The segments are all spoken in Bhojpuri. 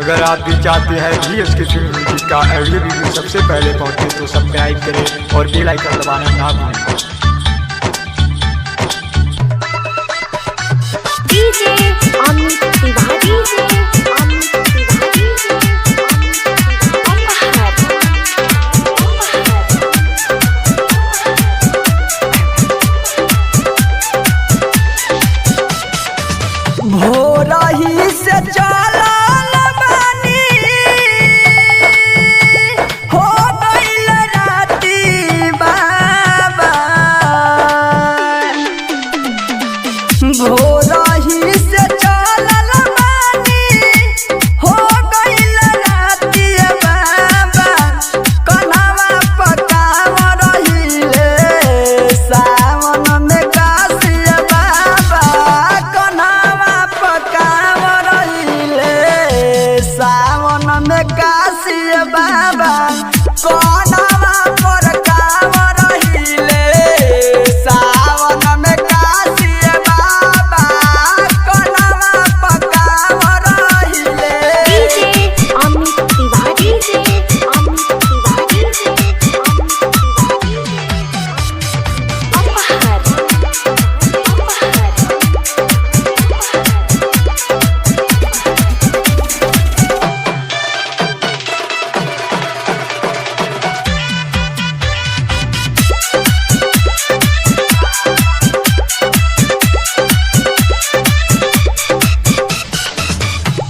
अगर आप भी चाहते हैं कि इसके म्यूजिक का ऑडियो वीडियो सबसे पहले पहुंचे तो सब्सक्राइब करें और बेल आइकन दबाना ना भूलें। डीजे अमित तिवारी भोरही से चलल बानी हो गइल राती बाबा। भोरही से चलल बानी हो गइल राती बाबा। कन्हवा पकाव रहिले सावन में कासिया बाबा। कन्हवा पकाव रहिले सावन में कासिया बाबा। कन्हवा पकाव रहिले सावन में कासिया बाबा। कन्हवा पकाव रहिले। डीजे अमित तिवारी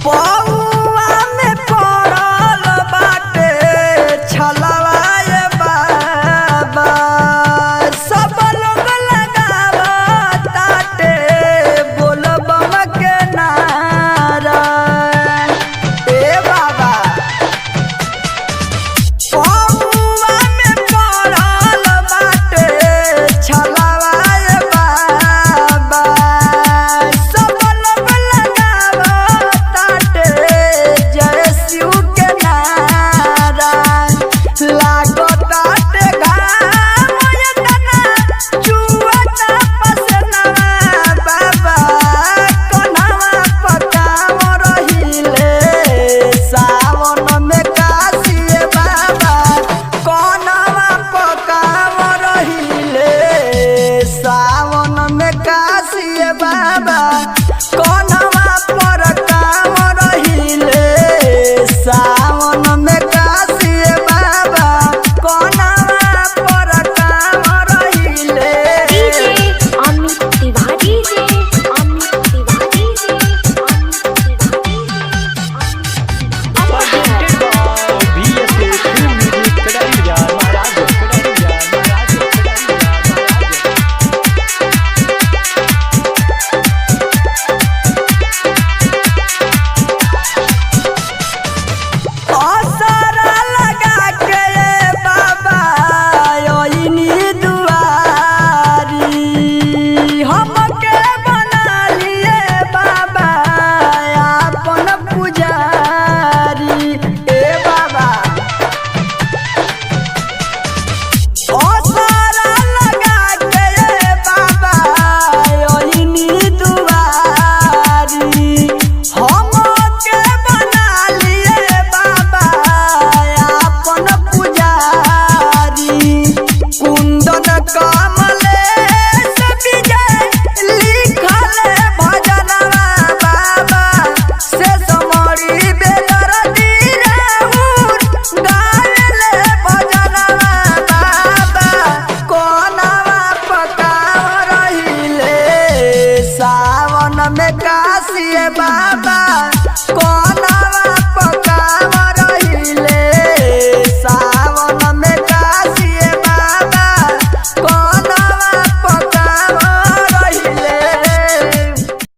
पौआ में पड़ल बाटे छलवाए बाबा। सब लोग लगावताटे बोलबम के नारा। ए बाबा पौआ में पड़ल बाटे छलवाए बाबा। सब लोग लगावताटे जय शिव के नारा। लागताटे घाम एतना जुआता पसनवा बाबा। कन्हवा पकाव रहिले सावन में कासिए बाबा। कन्हवा पकाव रहिले सावन में कासिए बाबा। कन्हवा पकाव रहिले सावन में कासिए बाबा। कन्हवा पकाव रहिले। डीजे अमित तिवारी असरा लगा के बाबा ओइनी दुआरी। हमके बना लिए बाबा आपन पुजारी। ए बाबा असरा लगा के बाबा ओइनी दुआरी। हमके बना लिए बाबा आपन पुजारी। कुंदन कमलेश विजय लिखल भजनवा बाबा। से समरी बेदर्दी राहुल गावेले भजनवा बाबा। कन्हवा पकाव रहिले सावन में कासिए बाबा। कन्हवा